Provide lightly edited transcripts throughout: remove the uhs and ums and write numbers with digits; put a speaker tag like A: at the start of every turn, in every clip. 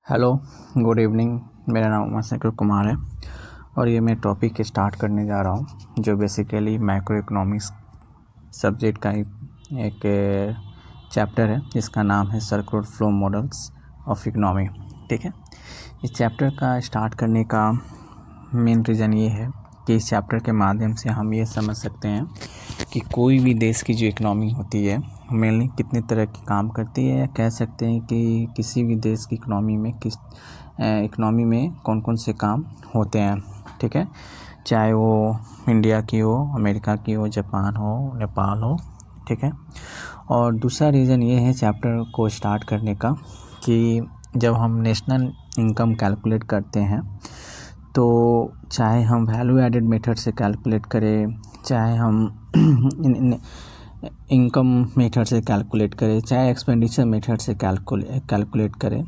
A: Hello, good evening. मेरा नाम उमाशंकर कुमार है और ये मैं टॉपिक स्टार्ट करने जा रहा हूँ जो बेसिकली मैक्रो इकोनॉमिक्स सब्जेक्ट का एक चैप्टर है जिसका नाम है circular flow models of economy. ठीक है, इस चैप्टर का स्टार्ट करने का मेन रीज़न ये है कि इस चैप्टर के माध्यम से हम ये समझ सकते हैं कि कोई भी देश की जो इकोनॉमी होती है मेनली कितने तरह की काम करती है, या कह सकते हैं कि किसी भी देश की इकोनॉमी में कौन कौन से काम होते हैं। ठीक है, चाहे वो इंडिया की हो, अमेरिका की हो, जापान हो, नेपाल हो। ठीक है, और दूसरा रीज़न ये है चैप्टर को स्टार्ट करने का कि जब हम नेशनल इनकम कैलकुलेट करते हैं तो चाहे हम वैल्यू एडेड मेथड से कैलकुलेट करें, चाहे हम इनकम मेथड से कैलकुलेट करें, चाहे एक्सपेंडिचर मेथड से कैलकुलेट करें,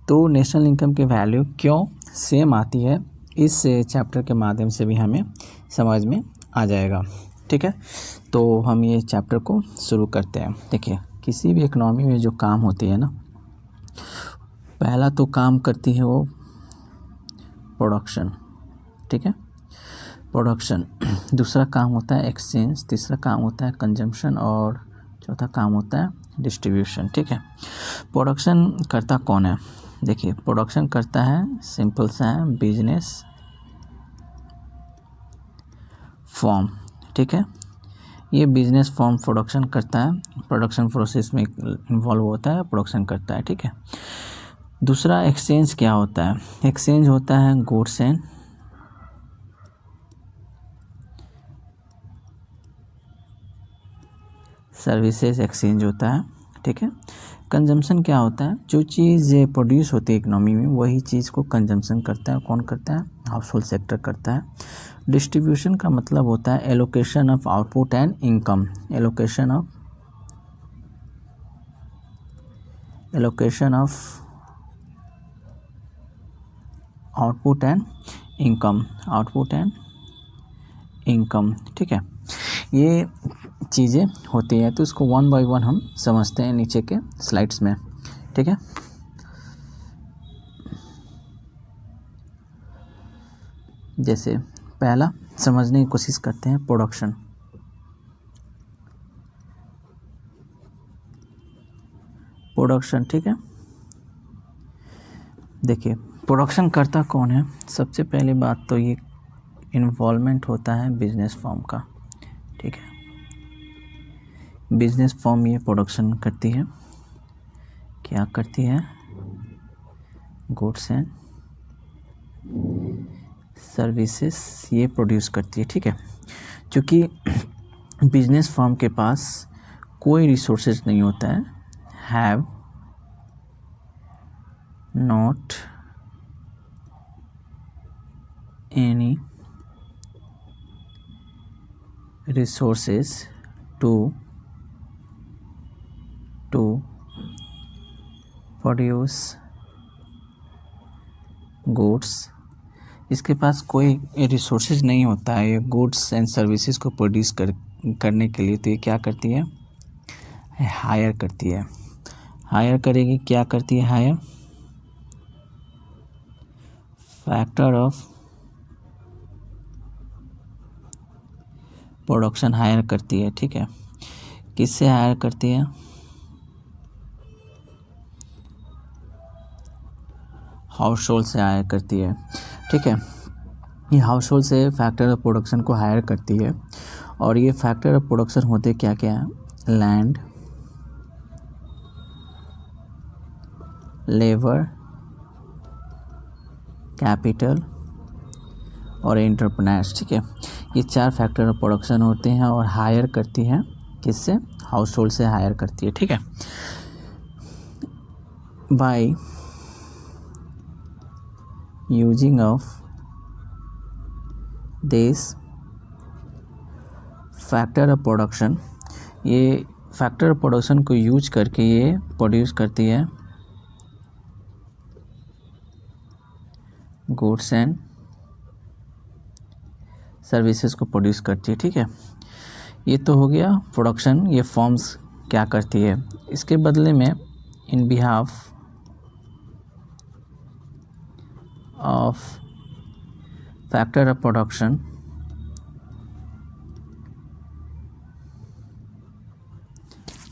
A: तो नेशनल इनकम की वैल्यू क्यों सेम आती है इस चैप्टर के माध्यम से भी हमें समझ में आ जाएगा। ठीक है, तो हम ये चैप्टर को शुरू करते हैं। देखिए, किसी भी इकोनॉमी में जो काम होती है ना, पहला तो काम करती है वो प्रोडक्शन। ठीक है, प्रोडक्शन। दूसरा काम होता है एक्सचेंज, तीसरा काम होता है कंजम्पशन और चौथा काम होता है डिस्ट्रीब्यूशन। ठीक है, प्रोडक्शन करता कौन है? देखिए, प्रोडक्शन करता है, सिंपल सा है, बिजनेस फॉर्म। ठीक है, ये बिजनेस फॉर्म प्रोडक्शन करता है, प्रोडक्शन प्रोसेस में इन्वॉल्व होता है, प्रोडक्शन करता है। ठीक है, दूसरा एक्सचेंज क्या होता है? एक्सचेंज होता है गुड्स एंड सर्विसेज एक्सचेंज होता है। ठीक है, कंजम्पशन क्या होता है? जो चीज़ प्रोड्यूस होती है इकोनॉमी में वही चीज़ को कंजम्पशन करता है। कौन करता है? हाउस होल्ड सेक्टर करता है। डिस्ट्रीब्यूशन का मतलब होता है allocation of output and income. Allocation of output and income. ठीक है, ये चीज़ें होती हैं, तो इसको वन बाय वन हम समझते हैं नीचे के स्लाइड्स में। ठीक है, जैसे पहला समझने की कोशिश करते हैं प्रोडक्शन। ठीक है, देखिए प्रोडक्शन करता कौन है? सबसे पहली बात तो ये इन्वॉल्वमेंट होता है बिजनेस फर्म का। ठीक है, बिजनेस फर्म ये प्रोडक्शन करती है। क्या करती है? गुड्स एंड सर्विसेज ये प्रोड्यूस करती है। ठीक है, क्योंकि बिजनेस फर्म के पास कोई रिसोर्सेज नहीं होता है, have not any resources to produce goods। इसके पास कोई रिसोर्सेज नहीं होता है ये गुड्स एंड सर्विसेज को प्रोड्यूस करने के लिए। तो ये क्या करती है? हायर करती है। हायर करेगी, क्या करती है? Hire factor of production hire करती है। ठीक है, किससे हायर करती है? हाउस होल्ड से हायर करती है। ठीक है, ये हाउस होल्ड से फैक्टर ऑफ प्रोडक्शन को हायर करती है। और ये फैक्टर ऑफ प्रोडक्शन होते क्या क्या है? लैंड, लेबर, कैपिटल और एंटरप्रेन्योर्स। ठीक है, ये चार फैक्टर ऑफ प्रोडक्शन होते हैं और हायर करती है किससे? हाउस होल्ड से हायर करती है। ठीक है, by using of this factor of production, ये फैक्टर ऑफ प्रोडक्शन को यूज करके ये प्रोड्यूस करती है गुड्स एंड सर्विसेज को प्रोड्यूस करती है। ठीक है, ये तो हो गया प्रोडक्शन, ये फॉर्म्स क्या करती है। इसके बदले में in behalf of factor of production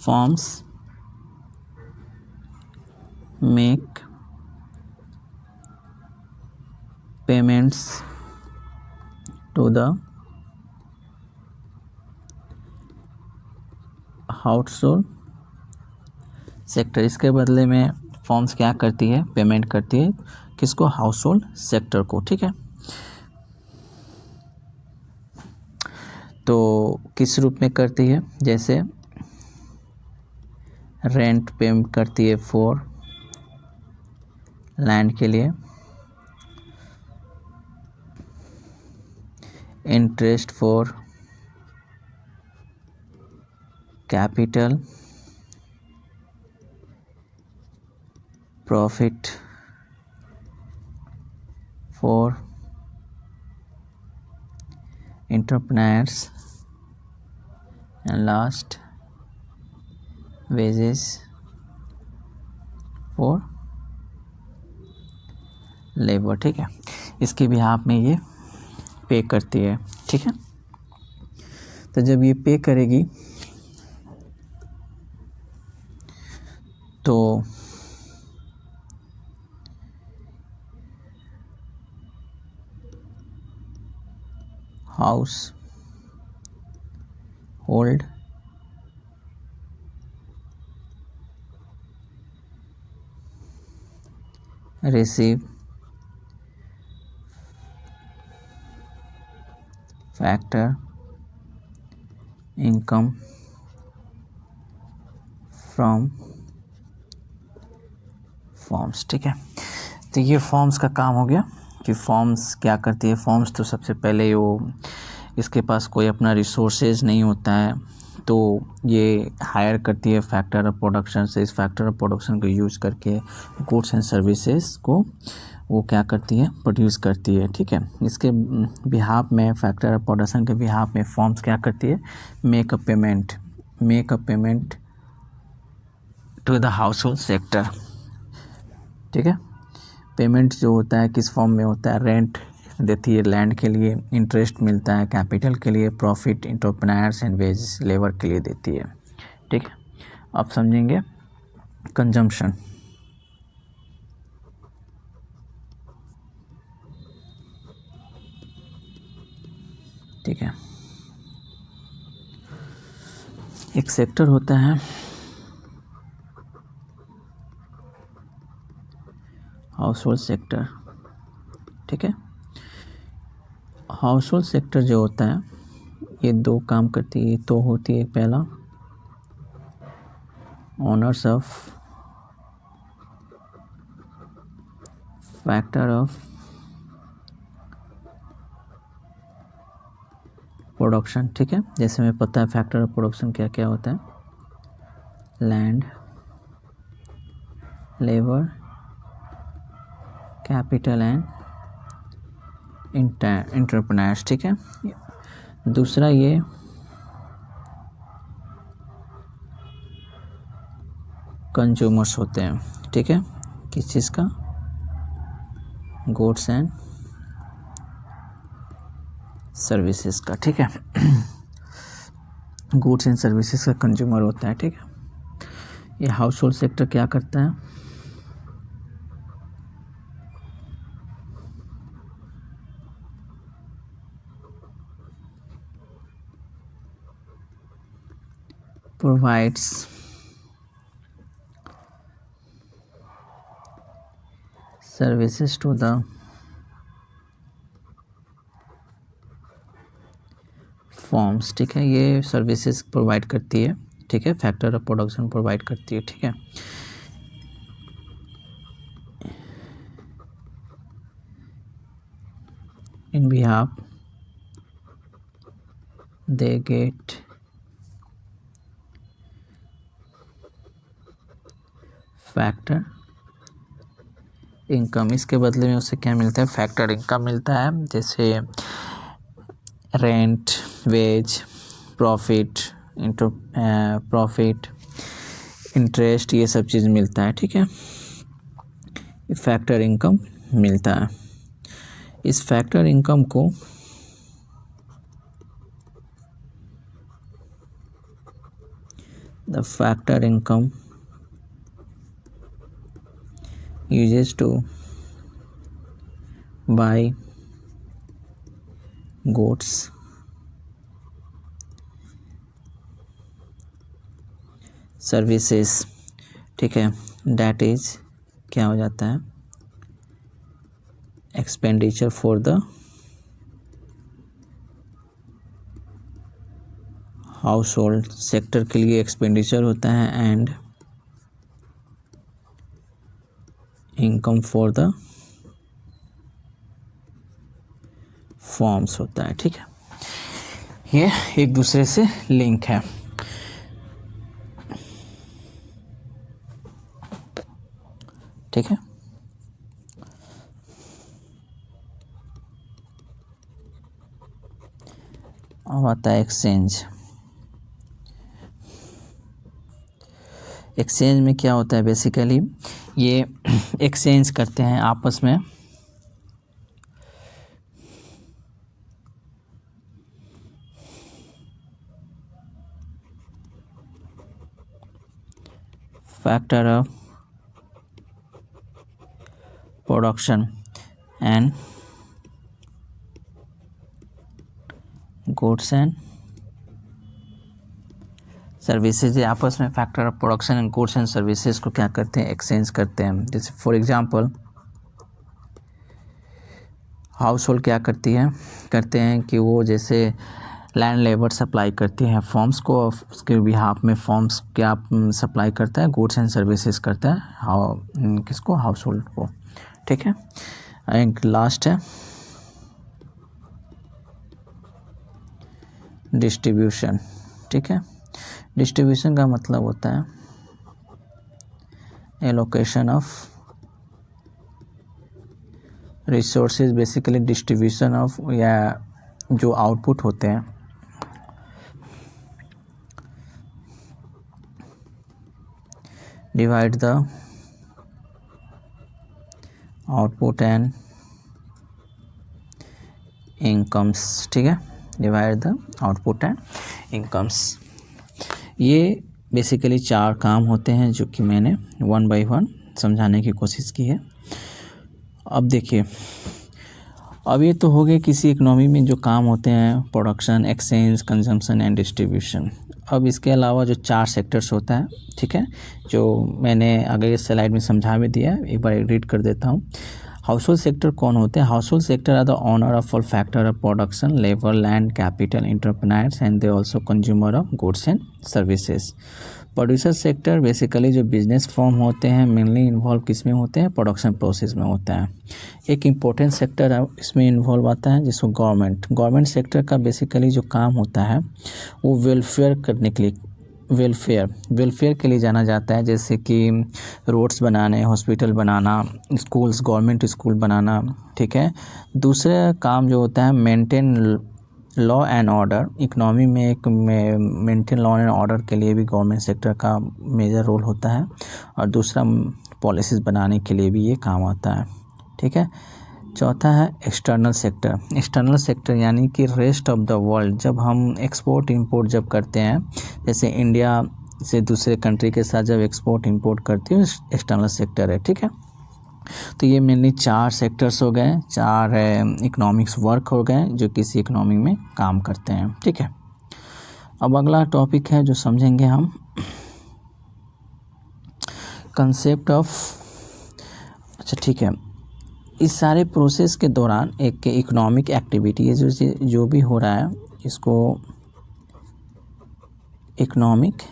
A: firms make payments to the household sector. इसके बदले में फॉर्म्स क्या करती है, पेमेंट करती है किसको, हाउस होल्ड सेक्टर को। ठीक है, तो किस रूप में करती है, जैसे रेंट पे करती है फॉर लैंड के लिए, interest for capital, profit for entrepreneurs and last wages for labour. ठीक है, इसके बिहाफ में ये पे करती है। ठीक है, तो जब ये पे करेगी तो house hold receive factor income from forms. ठीक है, तो ये फॉर्म्स का काम हो गया कि फॉर्म्स क्या करती है। फॉर्म्स तो सबसे पहले वो, इसके पास कोई अपना रिसोर्सेज नहीं होता है, तो ये हायर करती है फैक्टर ऑफ प्रोडक्शन से। इस फैक्टर ऑफ प्रोडक्शन को यूज़ करके गुड्स एंड सर्विसेज को वो क्या करती है, प्रोड्यूस करती है। ठीक है, इसके बिहाफ में, फैक्टर ऑफ प्रोडक्शन के बिहाफ में फॉर्म्स क्या करती है, make a payment to the household sector. ठीक है, पेमेंट जो होता है किस फॉर्म में होता है, रेंट देती है लैंड के लिए, इंटरेस्ट मिलता है कैपिटल के लिए, profit entrepreneurs and veg labour के लिए देती है। ठीक है, अब समझेंगे कंजम्पशन। ठीक है, एक सेक्टर होता है हाउस होल्ड सेक्टर। ठीक है, हाउस होल्ड सेक्टर जो होता है ये दो काम करती है। तो होती है पहला, owners of factor of production. ठीक है, जैसे हमें पता है फैक्टर ऑफ प्रोडक्शन क्या क्या होता है, land, labour, capital and entrepreneurs. ठीक है, दूसरा ये कंज्यूमर्स होते हैं। ठीक है, किस चीज़ का, गुड्स एंड सर्विसेज का। ठीक है, गुड्स एंड सर्विसेज का कंज्यूमर होता है। ठीक है, ये हाउस होल्ड सेक्टर क्या करता है, provides services to the forms. ठीक है, ये सर्विसेज प्रोवाइड करती है। ठीक है, फैक्टर ऑफ प्रोडक्शन प्रोवाइड करती है। ठीक है, in behalf they get factor income. इसके बदले में उसे क्या मिलता है, फैक्टर इनकम मिलता है, जैसे रेंट, वेज, प्रॉफिट, इंटरेस्ट, ये सब चीज़ मिलता है। ठीक है, फैक्टर इनकम मिलता है। इस फैक्टर इनकम को the factor income uses to buy goods, services, ठीक है, डैट इज क्या हो जाता है, expenditure for the household sector के लिए एक्सपेंडिचर होता है and income for the forms होता है, ठीक है। ये एक दूसरे से लिंक है, ठीक है। अब आता है एक्सचेंज। एक्सचेंज में क्या होता है, बेसिकली ये एक्सचेंज करते हैं आपस में factor of production and goods and services, आपस में factor of production and goods and services को क्या करते हैं, एक्सचेंज करते हैं। जैसे फॉर एग्जांपल हाउस होल्ड क्या करते हैं कि वो जैसे लैंड लेबर सप्लाई करती है फॉर्म्स को, उसके बिहाफ में फॉर्म्स क्या सप्लाई करता है, गुड्स एंड सर्विसेज करता है किसको, हाउस होल्ड को, ठीक है। एक लास्ट है डिस्ट्रीब्यूशन, ठीक है। डिस्ट्रीब्यूशन का मतलब होता है allocation of resources, basically distribution of, या जो आउटपुट होते हैं divide the output and incomes, ठीक है, divide the output and incomes. ये बेसिकली 4 काम होते हैं जो कि मैंने 1 बाय 1 समझाने की कोशिश की है। अब देखिए, अब ये तो हो गए किसी इकोनॉमी में जो काम होते हैं, production, exchange, consumption and distribution. अब इसके अलावा जो 4 सेक्टर्स होता है, ठीक है, जो मैंने आगे इस स्लाइड में समझा भी दिया है, एक बार रीड कर देता हूँ। हाउस होल्ड सेक्टर कौन होते हैं? Household sector are the owner of all factor of production, labour, land, capital, entrepreneurs and they also consumer of goods and services. Producer sector basically जो बिजनेस फॉर्म होते हैं mainly involve किस में होते हैं? प्रोडक्शन प्रोसेस में होता है। एक इम्पोर्टेंट सेक्टर है इसमें इन्वॉल्व आता है जिसको गवर्नमेंट सेक्टर का बेसिकली जो काम होता है वो वेलफेयर करने के लिए, वेलफेयर के लिए जाना जाता है, जैसे कि रोड्स बनाने, हॉस्पिटल बनाना, स्कूल्स, गवर्नमेंट स्कूल बनाना, ठीक है। दूसरा काम जो होता है maintain law and order, economy में एक मेंटेन लॉ एंड ऑर्डर के लिए भी गवर्नमेंट सेक्टर का मेजर रोल होता है। और दूसरा पॉलिसीज़ बनाने के लिए भी ये काम आता है, ठीक है। चौथा है एक्सटर्नल सेक्टर यानी कि रेस्ट ऑफ द वर्ल्ड, जब हम एक्सपोर्ट इंपोर्ट जब करते हैं, जैसे इंडिया से दूसरे कंट्री के साथ जब एक्सपोर्ट इंपोर्ट करते हैं, एक्सटर्नल सेक्टर है, ठीक है। तो ये मेनली 4 सेक्टर्स हो गए, 4 इकोनॉमिक्स वर्क हो गए जो किसी इकोनॉमी में काम करते हैं, ठीक है। अब अगला टॉपिक है जो समझेंगे हम, कंसेप्ट ऑफ, अच्छा ठीक है, इस सारे प्रोसेस के दौरान एक इकोनॉमिक एक्टिविटी है जो भी हो रहा है, इसको इकोनॉमिक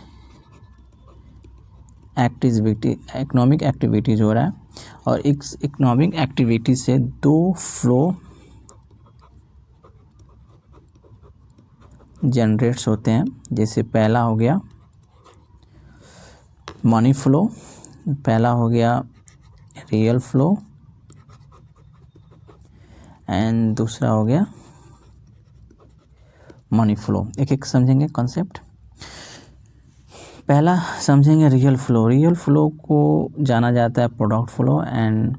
A: एक्टिविटीज़ हो रहा है। और इस इकोनॉमिक एक्टिविटी से 2 फ्लो जनरेट्स होते हैं। जैसे पहला हो गया मनी फ्लो, पहला हो गया रियल फ्लो एंड दूसरा हो गया मनी फ्लो। एक एक समझेंगे कॉन्सेप्ट। पहला समझेंगे रियल फ्लो को जाना जाता है product flow and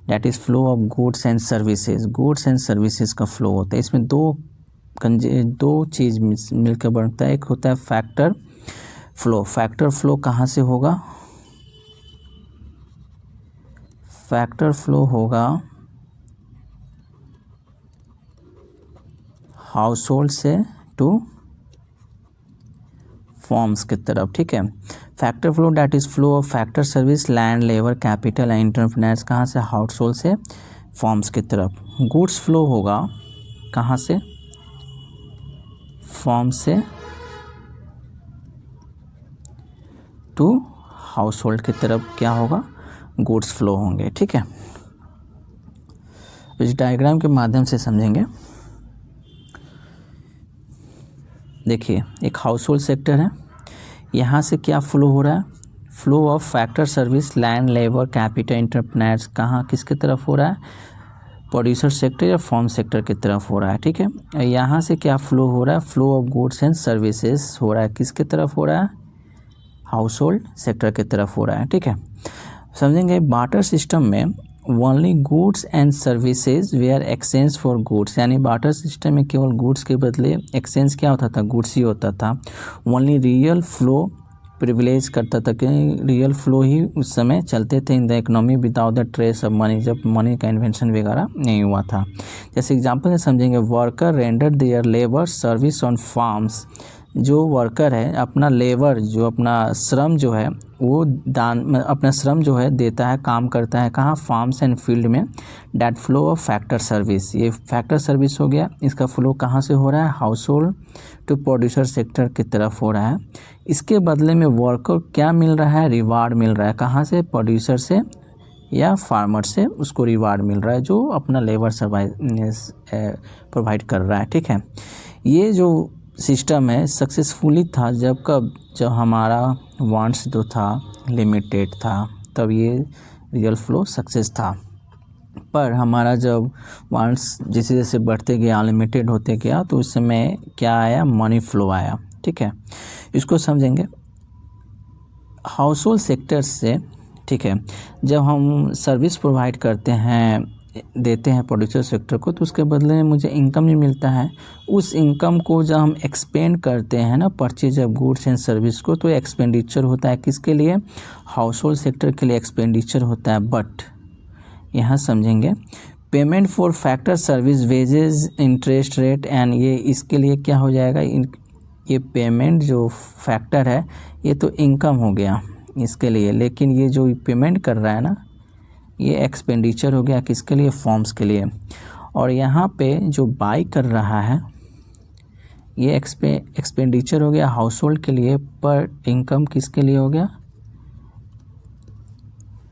A: that is flow of goods and services. Goods and services का फ्लो होता है। इसमें दो चीज़ मिलकर बनता है। एक होता है फैक्टर फ्लो। फैक्टर फ्लो कहाँ से होगा? फैक्टर फ्लो होगा हाउस होल्ड से टू फॉर्म्स की तरफ, ठीक है। Factor flow that is flow of factor service, land, labour, capital and entrepreneurs कहाँ से? हाउस होल्ड से फॉर्म्स की तरफ। गुड्स फ्लो होगा कहाँ से? फॉर्म से टू हाउस होल्ड की तरफ क्या होगा? गुड्स फ्लो होंगे, ठीक है। इस डायग्राम के माध्यम से समझेंगे। देखिए एक हाउस होल्ड सेक्टर है, यहाँ से क्या फ्लो हो रहा है? Flow of factor service, land, labour, capital, entrepreneurs कहाँ किसके तरफ हो रहा है? प्रोड्यूसर सेक्टर या फॉर्म सेक्टर की तरफ हो रहा है, ठीक है। यहाँ से क्या फ्लो हो रहा है? Flow of goods and services हो रहा है किसके तरफ हो रहा है? हाउस होल्ड सेक्टर की तरफ हो रहा है, ठीक है। समझेंगे बार्टर सिस्टम में only goods and services were exchange for goods, यानी बार्टर सिस्टम में केवल गुड्स के बदले एक्सचेंज क्या होता था? गुड्स ही होता था। ओनली रियल फ्लो प्रिविलेज करता था कि रियल फ्लो ही उस समय चलते थे in the economy without the trace of money, जब मनी का इन्वेंशन वगैरह नहीं हुआ था। जैसे एग्जांपल से समझेंगे, worker render their labour service on farms. जो वर्कर है अपना लेबर, जो अपना श्रम जो है वो दान, अपना श्रम जो है देता है, काम करता है कहाँ? फार्म्स एंड फील्ड में। That flow of factor service, ये फैक्टर सर्विस हो गया। इसका फ्लो कहाँ से हो रहा है? Household to producer sector की तरफ हो रहा है। इसके बदले में वर्कर क्या मिल रहा है? रिवार्ड मिल रहा है कहाँ से? प्रोड्यूसर से या फार्मर से उसको रिवार्ड मिल रहा है, जो अपना लेबर प्रोवाइड कर रहा है, ठीक है। ये जो सिस्टम है सक्सेसफुली था जब हमारा वांट्स जो था लिमिटेड था, तब ये रियल फ्लो सक्सेस था। पर हमारा जब वांट्स जैसे जैसे बढ़ते गया, अनलिमिटेड होते गया, तो उस समय क्या आया? मनी फ्लो आया, ठीक है। इसको समझेंगे हाउस होल्ड सेक्टर से, ठीक है। जब हम सर्विस प्रोवाइड करते हैं, देते हैं प्रोड्यूसर सेक्टर को, तो उसके बदले में मुझे इनकम नहीं मिलता है। उस इनकम को जब हम एक्सपेंड करते हैं ना, purchase of goods and service को, तो एक्सपेंडिचर होता है किसके लिए? हाउस होल्ड सेक्टर के लिए एक्सपेंडिचर होता है। बट यहाँ समझेंगे payment for factor service, wages, interest rate and, ये इसके लिए क्या हो जाएगा? ये पेमेंट जो फैक्टर है ये तो इनकम हो गया इसके लिए, लेकिन ये जो पेमेंट कर रहा है ना, ये एक्सपेंडिचर हो गया किसके लिए? फॉर्म्स के लिए। और यहाँ पे जो बाई कर रहा है ये एक्सपेंडिचर हो गया हाउस होल्ड के लिए, पर इनकम किसके लिए हो गया?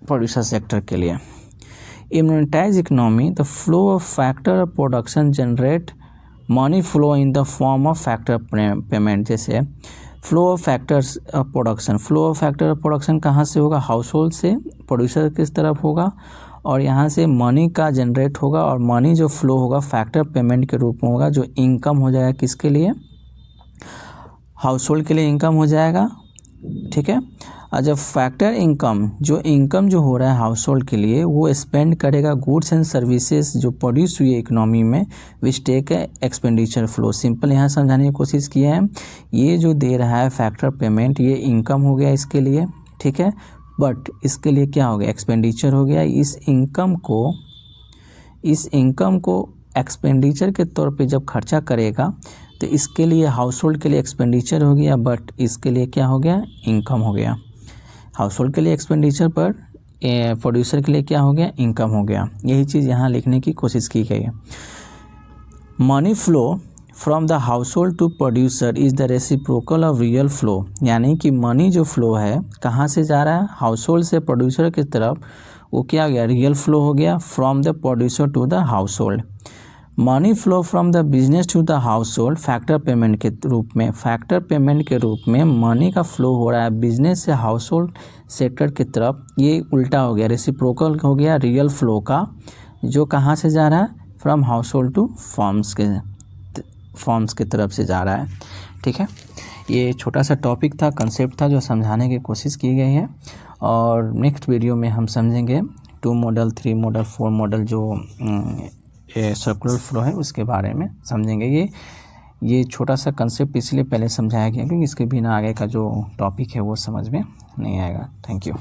A: प्रोड्यूसर सेक्टर के लिए। In monetized economy, the flow of factor of production generate money flow in the form of factor payment। जैसे flow of factors of production, flow of factor of production कहाँ से होगा? हाउस होल्ड से producer किस तरफ होगा, और यहाँ से मनी का जनरेट होगा, और मनी जो फ्लो होगा फैक्टर पेमेंट के रूप में होगा, जो इनकम हो जाएगा किसके लिए? हाउस होल्ड के लिए इनकम हो जाएगा, ठीक है। और जब फैक्टर इनकम, जो इनकम जो हो रहा है हाउस होल्ड के लिए, वो स्पेंड करेगा गुड्स एंड सर्विसेज जो प्रोड्यूस हुई है इकोनॉमी में, which take expenditure flow. Simple यहाँ समझाने की कोशिश किया है। ये जो दे रहा है फैक्टर पेमेंट, ये इनकम हो गया इसके लिए, ठीक है। बट इसके लिए क्या हो गया? एक्सपेंडिचर हो गया। इस इनकम को एक्सपेंडिचर के तौर पे जब खर्चा करेगा, तो इसके लिए हाउस होल्ड के लिए एक्सपेंडिचर हो गया, बट इसके लिए क्या हो गया? इनकम हो गया। हाउस होल्ड के लिए एक्सपेंडिचर, पर प्रोड्यूसर के लिए क्या हो गया? इनकम हो गया। यही चीज़ यहाँ लिखने की कोशिश की गई है। Money flow from the household to producer is the reciprocal of real flow, यानी कि मनी जो फ्लो है कहाँ से जा रहा है? हाउस होल्ड से प्रोड्यूसर की तरफ, वो क्या हो गया? रियल फ्लो हो गया from the producer to the household. Money flow from the business to the household factor payment के रूप में, फैक्टर पेमेंट के रूप में मनी का फ्लो हो रहा है बिजनेस से हाउस होल्ड सेक्टर की तरफ। ये उल्टा हो गया, रेसिप्रोकल हो गया रियल फ्लो का, जो कहाँ से जा रहा है? From house hold two forms की तरफ से जा रहा है, ठीक है। ये छोटा सा टॉपिक था, कंसेप्ट था, जो समझाने की कोशिश की गई है। और नेक्स्ट वीडियो में हम समझेंगे 2 मॉडल, 3 मॉडल, 4 मॉडल जो सर्कुलर फ्लो है उसके बारे में समझेंगे। ये छोटा सा कंसेप्ट इसलिए पहले समझाया गया क्योंकि इसके बिना आगे का जो टॉपिक है वो समझ में नहीं आएगा। Thank you.